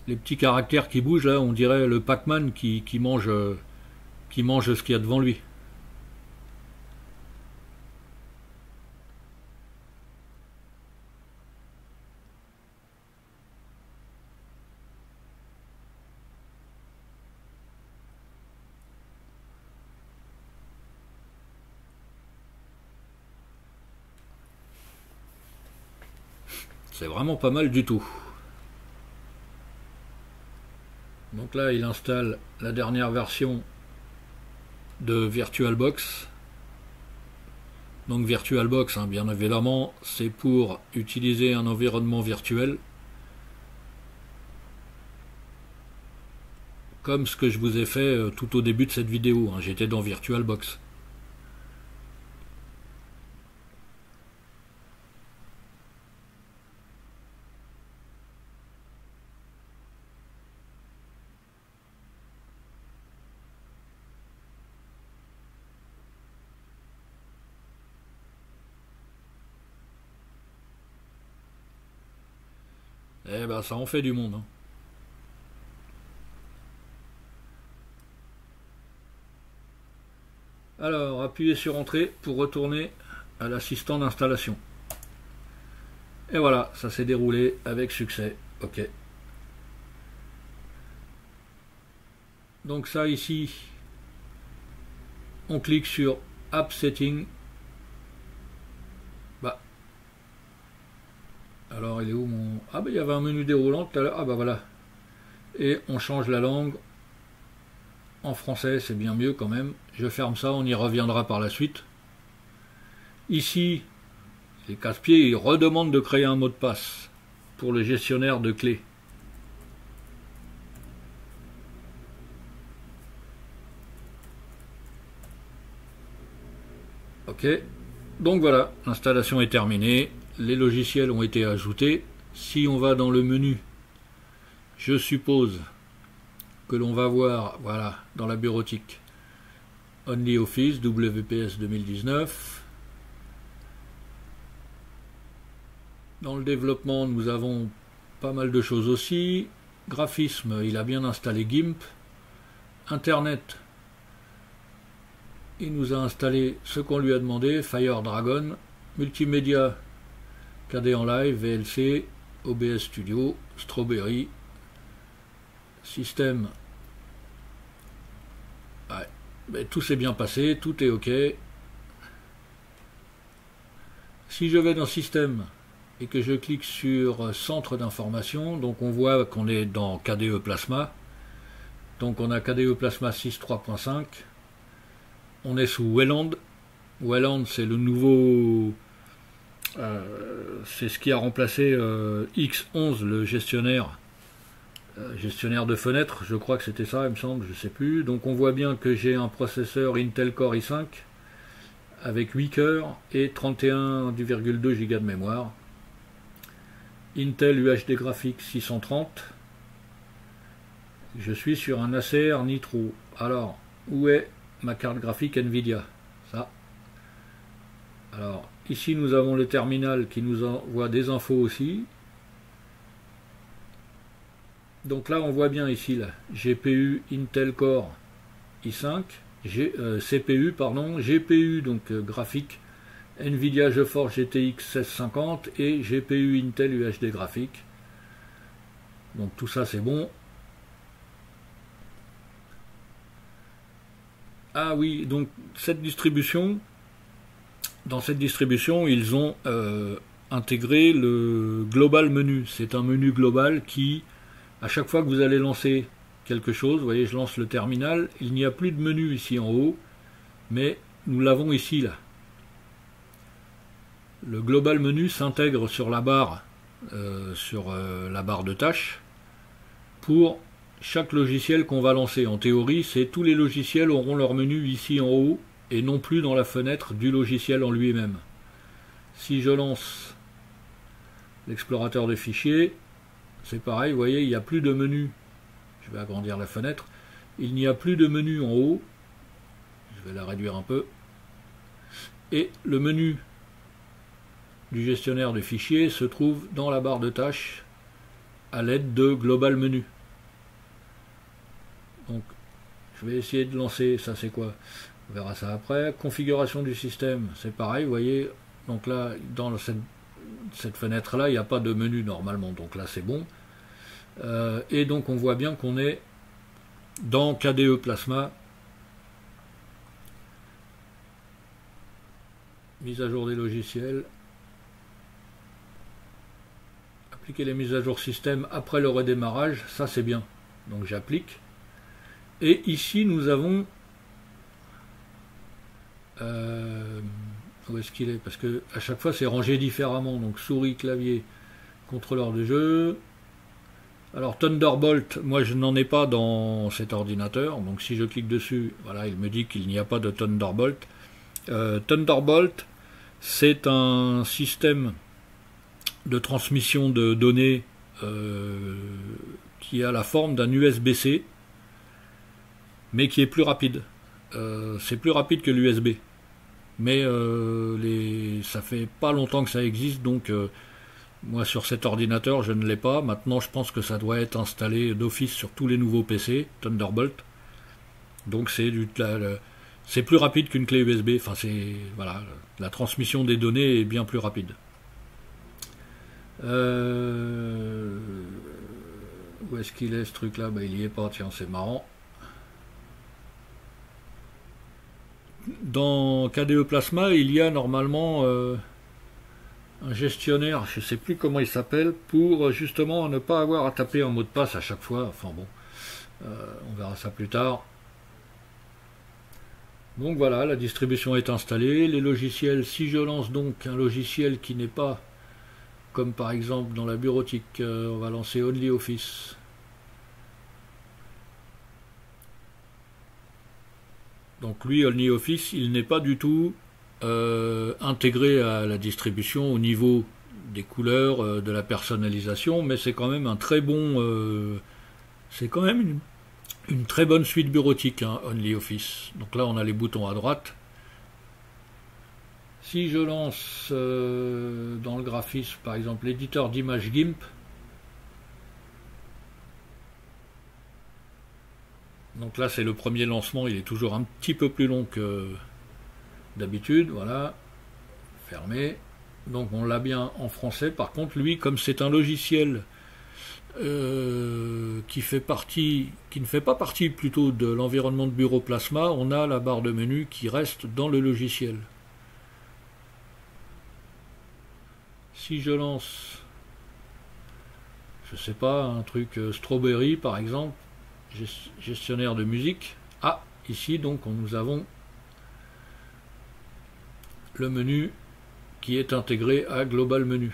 petits caractères qui bougent, là, on dirait le Pac-Man qui mange ce qu'il y a devant lui. C'est vraiment pas mal du tout. Donc là, il installe la dernière version de VirtualBox. Donc VirtualBox, hein, bien évidemment, c'est pour utiliser un environnement virtuel. Comme ce que je vous ai fait tout au début de cette vidéo, hein, j'étais dans VirtualBox. Eh ben ça en fait du monde. Hein. Alors, appuyez sur Entrée pour retourner à l'assistant d'installation. Et voilà, ça s'est déroulé avec succès. Ok. Donc ça ici, on clique sur App Setting. Bah. Alors il est où mon... Ah bah il y avait un menu déroulant tout à l'heure. Ah bah voilà. et on change la langue en français, c'est bien mieux quand même. Je ferme ça, on y reviendra par la suite. Ici, les casse-pieds, ils redemandent de créer un mot de passe pour le gestionnaire de clés. Ok, donc voilà, l'installation est terminée, les logiciels ont été ajoutés. Si on va dans le menu, je suppose que l'on va voir, voilà, dans la bureautique, Only Office, WPS 2019. Dans le développement, nous avons pas mal de choses aussi. Graphisme, il a bien installé GIMP. Internet, il nous a installé ce qu'on lui a demandé, Fire Dragon. Multimédia, KD en live, VLC, OBS Studio, Strawberry. Système, ouais, mais tout s'est bien passé, tout est ok. Si je vais dans Système et que je clique sur Centre d'information, donc on voit qu'on est dans KDE Plasma. Donc on a KDE Plasma 6.3.5. On est sous Wayland. Wayland, c'est le nouveau... c'est ce qui a remplacé X11, le gestionnaire de fenêtres, je crois que c'était ça, il me semble, je sais plus. Donc on voit bien que j'ai un processeur Intel Core i5 avec 8 cœurs et 31,2 Go de mémoire. Intel UHD graphique 630. Je suis sur un Acer Nitro. Alors, où est ma carte graphique Nvidia? Ça. Alors, ici nous avons le terminal qui nous envoie des infos aussi. Donc là, on voit bien ici, là, GPU Intel Core i5, CPU, pardon, GPU, donc graphique, Nvidia GeForce GTX 1650 et GPU Intel UHD graphique. Donc tout ça, c'est bon. Ah oui, donc cette distribution, dans cette distribution, ils ont intégré le Global Menu. C'est un menu global qui... À chaque fois que vous allez lancer quelque chose, vous voyez, je lance le terminal, il n'y a plus de menu ici en haut, mais nous l'avons ici, là. Le global menu s'intègre sur la barre de tâches pour chaque logiciel qu'on va lancer. En théorie, c'est tous les logiciels auront leur menu ici en haut et non plus dans la fenêtre du logiciel en lui-même. Si je lance l'explorateur de fichiers, c'est pareil, vous voyez, il n'y a plus de menu. Je vais agrandir la fenêtre. Il n'y a plus de menu en haut. Je vais la réduire un peu. Et le menu du gestionnaire de fichiers se trouve dans la barre de tâches à l'aide de Global Menu. Donc, je vais essayer de lancer, ça c'est quoi? On verra ça après. Configuration du système, c'est pareil, vous voyez. Donc là, dans cette fenêtre-là, il n'y a pas de menu normalement, donc là c'est bon. Et donc on voit bien qu'on est dans KDE Plasma. Mise à jour des logiciels. Appliquer les mises à jour système après le redémarrage, ça c'est bien. Donc j'applique. Et ici nous avons... où est-ce qu'il est? Parce que à chaque fois c'est rangé différemment. Donc souris, clavier, contrôleur de jeu. Alors Thunderbolt, moi je n'en ai pas dans cet ordinateur. Donc si je clique dessus, voilà, il me dit qu'il n'y a pas de Thunderbolt. Thunderbolt, c'est un système de transmission de données qui a la forme d'un USB-C, mais qui est plus rapide. C'est plus rapide que l'USB. Mais ça fait pas longtemps que ça existe, donc moi sur cet ordinateur je ne l'ai pas. Maintenant je pense que ça doit être installé d'office sur tous les nouveaux PC Thunderbolt. Donc c'est plus rapide qu'une clé USB. Enfin voilà, la transmission des données est bien plus rapide. Où est-ce qu'il est ce truc là? Il y est pas, tiens, c'est marrant. Dans KDE Plasma, il y a normalement un gestionnaire, je ne sais plus comment il s'appelle, pour justement ne pas avoir à taper un mot de passe à chaque fois. Enfin bon, on verra ça plus tard. Donc voilà, la distribution est installée. Les logiciels, si je lance donc un logiciel qui n'est pas, comme par exemple dans la bureautique, on va lancer OnlyOffice. Donc lui, OnlyOffice, il n'est pas du tout intégré à la distribution au niveau des couleurs, de la personnalisation, mais c'est quand même un très bon, c'est quand même une très bonne suite bureautique, hein, OnlyOffice. Donc là, on a les boutons à droite. Si je lance dans le graphisme, par exemple, l'éditeur d'image GIMP, donc là c'est le premier lancement, il est toujours un petit peu plus long que d'habitude, voilà, fermé. Donc on l'a bien en français. Par contre, lui, comme c'est un logiciel qui ne fait pas partie plutôt de l'environnement de bureau Plasma, on a la barre de menu qui reste dans le logiciel. Si je lance, je sais pas, un truc Strawberry par exemple, gestionnaire de musique, ah, ici donc nous avons le menu qui est intégré à Global Menu.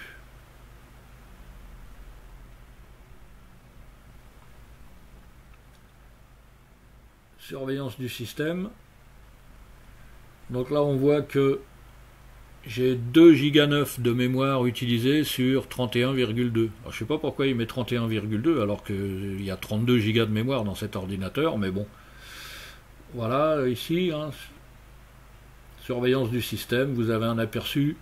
Surveillance du système. Donc là on voit que j'ai 2 Go 9 de mémoire utilisée sur 31,2. Je ne sais pas pourquoi il met 31,2 alors qu'il y a 32 Go de mémoire dans cet ordinateur, mais bon. Voilà, ici, hein, surveillance du système, vous avez un aperçu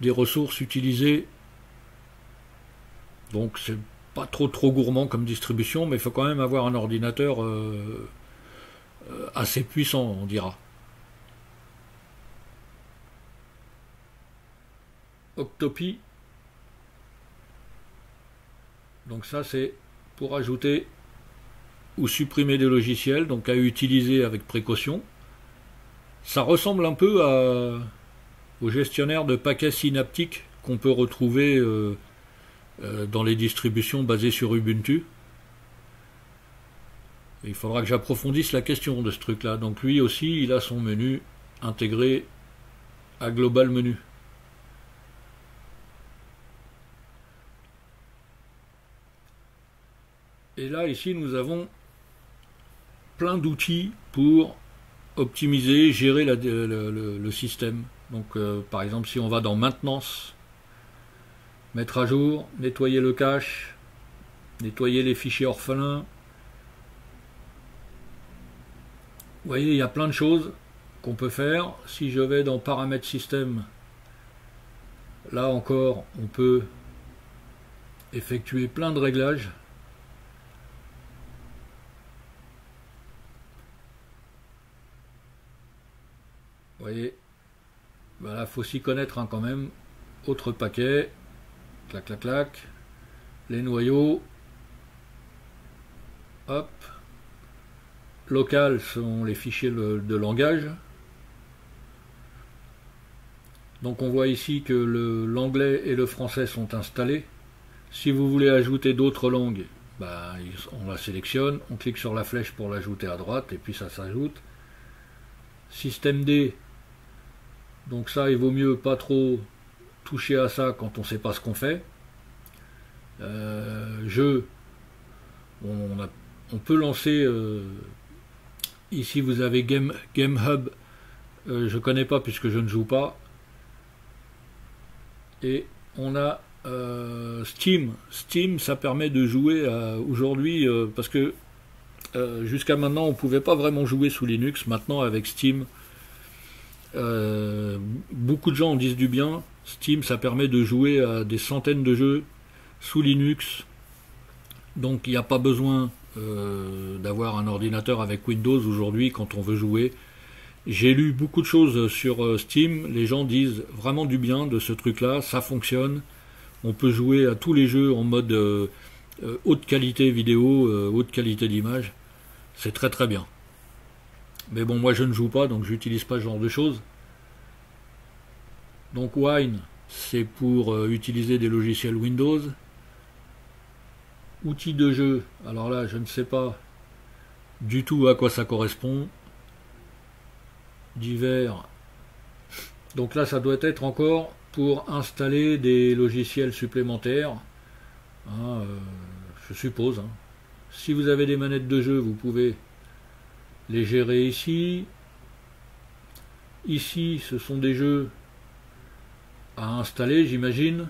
des ressources utilisées. Donc c'est pas trop gourmand comme distribution, mais il faut quand même avoir un ordinateur assez puissant, on dira. Octopi. Donc ça c'est pour ajouter ou supprimer des logiciels, donc à utiliser avec précaution. Ça ressemble un peu au gestionnaire de paquets synaptiques qu'on peut retrouver dans les distributions basées sur Ubuntu. Et il faudra que j'approfondisse la question de ce truc-là. Donc lui aussi, il a son menu intégré à Global Menu. Et là, ici, nous avons plein d'outils pour optimiser, gérer le système. Donc, par exemple, si on va dans Maintenance, mettre à jour, nettoyer le cache, nettoyer les fichiers orphelins. Vous voyez, il y a plein de choses qu'on peut faire. Si je vais dans Paramètres système, là encore, on peut effectuer plein de réglages. Vous voyez, voilà, faut s'y connaître hein, quand même. Autre paquet, clac clac clac, les noyaux, hop, local sont les fichiers de langage. Donc on voit ici que l'anglais et le français sont installés. Si vous voulez ajouter d'autres langues, bah, on la sélectionne, on clique sur la flèche pour l'ajouter à droite et puis ça s'ajoute. Système D. Donc ça, il vaut mieux pas trop toucher à ça quand on ne sait pas ce qu'on fait. Jeu, on peut lancer, ici vous avez Game Hub, je ne connais pas puisque je ne joue pas. Et on a Steam. Steam, ça permet de jouer aujourd'hui, parce que jusqu'à maintenant on ne pouvait pas vraiment jouer sous Linux. Maintenant avec Steam, beaucoup de gens en disent du bien. Steam, ça permet de jouer à des centaines de jeux sous Linux, donc il n'y a pas besoin d'avoir un ordinateur avec Windows aujourd'hui quand on veut jouer. J'ai lu beaucoup de choses sur Steam, les gens disent vraiment du bien de ce truc là, ça fonctionne, on peut jouer à tous les jeux en mode haute qualité vidéo, haute qualité d'image, c'est très très bien. Mais bon, moi je ne joue pas, donc j'utilise pas ce genre de choses. Donc Wine, c'est pour utiliser des logiciels Windows. Outils de jeu, alors là je ne sais pas du tout à quoi ça correspond. Divers. Donc là ça doit être encore pour installer des logiciels supplémentaires. Hein, je suppose. Hein. Si vous avez des manettes de jeu, vous pouvez les gérer ici. Ici, ce sont des jeux à installer, j'imagine.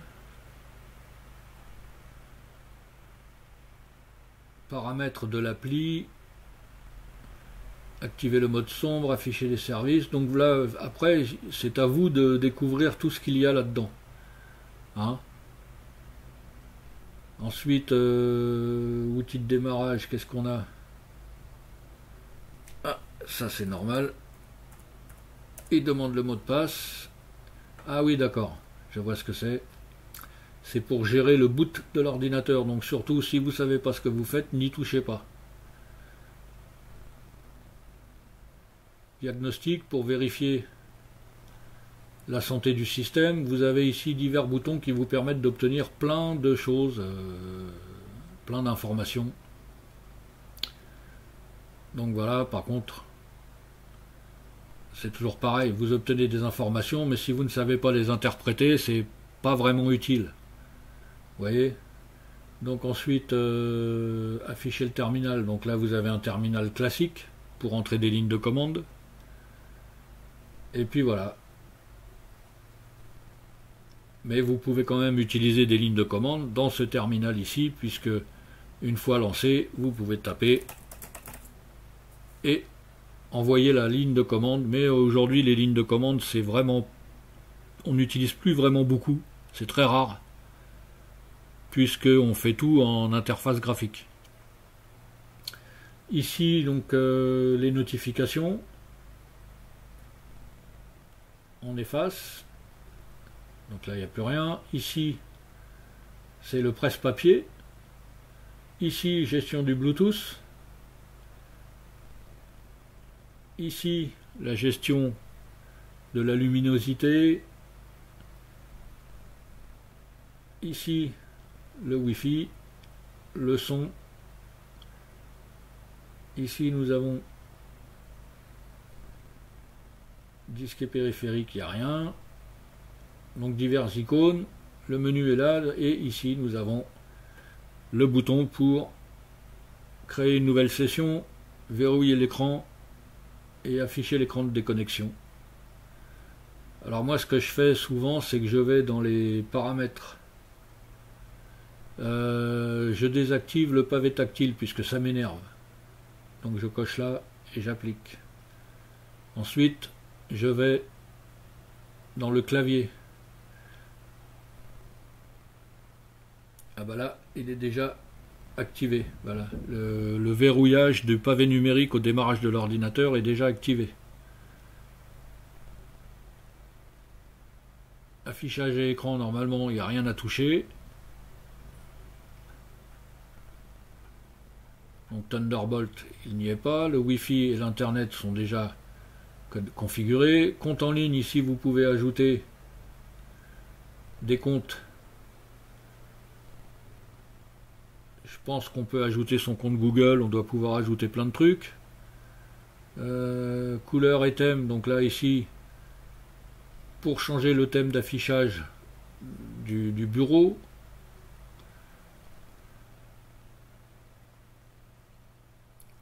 Paramètres de l'appli. Activer le mode sombre, afficher les services. Donc là, après, c'est à vous de découvrir tout ce qu'il y a là-dedans. Hein? Ensuite, outils de démarrage, qu'est-ce qu'on a? Ah, ça c'est normal. Il demande le mot de passe. Ah oui, d'accord, je vois ce que c'est. C'est pour gérer le boot de l'ordinateur. Donc surtout, si vous ne savez pas ce que vous faites, n'y touchez pas. Diagnostic pour vérifier la santé du système. Vous avez ici divers boutons qui vous permettent d'obtenir plein de choses, plein d'informations. Donc voilà, par contre, c'est toujours pareil, vous obtenez des informations, mais si vous ne savez pas les interpréter, c'est pas vraiment utile. Vous voyez? Donc ensuite, afficher le terminal. Donc là, vous avez un terminal classique pour entrer des lignes de commande. Et puis voilà. Mais vous pouvez quand même utiliser des lignes de commande dans ce terminal ici, puisque une fois lancé, vous pouvez taper et envoyer la ligne de commande. Mais aujourd'hui, les lignes de commande, c'est vraiment, on n'utilise plus vraiment beaucoup, c'est très rare, puisqu'on fait tout en interface graphique. Ici, donc, les notifications, on efface. Donc là, il n'y a plus rien. Ici, c'est le presse-papier. Ici, gestion du Bluetooth. Ici, la gestion de la luminosité. Ici, le Wi-Fi, le son. Ici, nous avons disque et périphérique, il n'y a rien. Donc diverses icônes, le menu est là, et ici nous avons le bouton pour créer une nouvelle session, verrouiller l'écran et afficher l'écran de déconnexion. Alors moi ce que je fais souvent, c'est que je vais dans les paramètres, je désactive le pavé tactile puisque ça m'énerve, donc je coche là et j'applique. Ensuite je vais dans le clavier. Ah bah là, il est déjà activé. Voilà, le verrouillage du pavé numérique au démarrage de l'ordinateur est déjà activé. Affichage à écran, normalement, il n'y a rien à toucher. Donc Thunderbolt, il n'y est pas. Le Wi-Fi et l'Internet sont déjà configurés. Compte en ligne, ici, vous pouvez ajouter des comptes. Je pense qu'on peut ajouter son compte Google, on doit pouvoir ajouter plein de trucs. Couleur et thème, donc là ici, pour changer le thème d'affichage du bureau.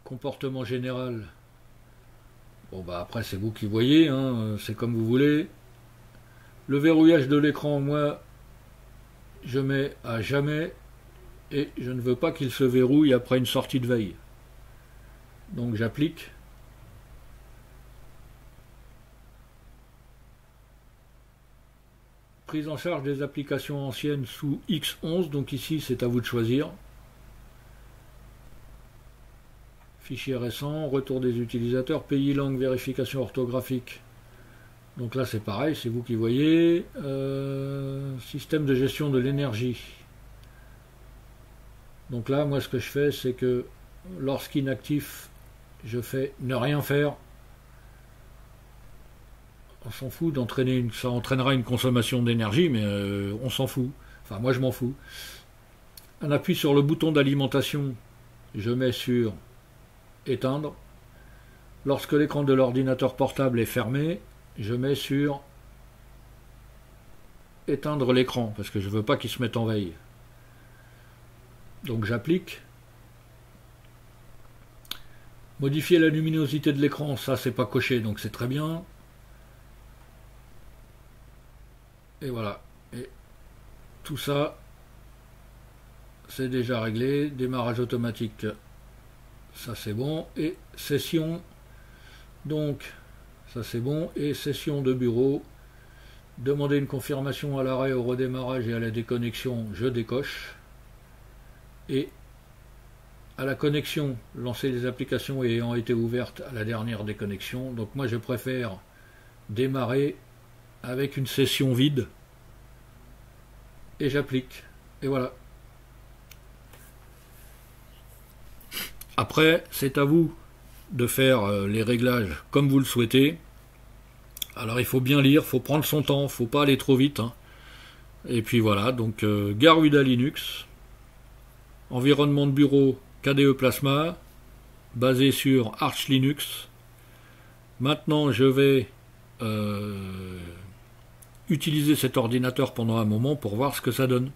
Comportement général. Bon bah après c'est vous qui voyez, hein, c'est comme vous voulez. Le verrouillage de l'écran, moi, je mets à jamais. Et je ne veux pas qu'il se verrouille après une sortie de veille. Donc j'applique. Prise en charge des applications anciennes sous X11, donc ici c'est à vous de choisir. Fichier récent, retour des utilisateurs, pays, langue, vérification orthographique. Donc là c'est pareil, c'est vous qui voyez. Système de gestion de l'énergie. Donc là, moi, ce que je fais, c'est que lorsqu'inactif, je fais ne rien faire. On s'en fout d'entraîner, ça entraînera une consommation d'énergie, mais on s'en fout. Enfin, moi je m'en fous. Un appui sur le bouton d'alimentation, je mets sur éteindre. Lorsque l'écran de l'ordinateur portable est fermé, je mets sur éteindre l'écran, parce que je ne veux pas qu'il se mette en veille. Donc j'applique. Modifier la luminosité de l'écran, ça c'est pas coché, donc c'est très bien. Et voilà. Et tout ça, c'est déjà réglé. Démarrage automatique, ça c'est bon. Et session, donc ça c'est bon. Et session de bureau, demander une confirmation à l'arrêt, au redémarrage et à la déconnexion, je décoche. Et à la connexion, lancer les applications ayant été ouvertes à la dernière déconnexion. Donc moi je préfère démarrer avec une session vide. Et j'applique. Et voilà. Après, c'est à vous de faire les réglages comme vous le souhaitez. Alors il faut bien lire, il faut prendre son temps, il ne faut pas aller trop vite. Hein. Et puis voilà, donc Garuda Linux, environnement de bureau KDE Plasma, basé sur Arch Linux. Maintenant je vais utiliser cet ordinateur pendant un moment pour voir ce que ça donne.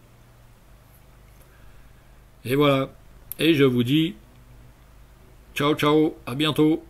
Et voilà. Et je vous dis ciao ciao, à bientôt.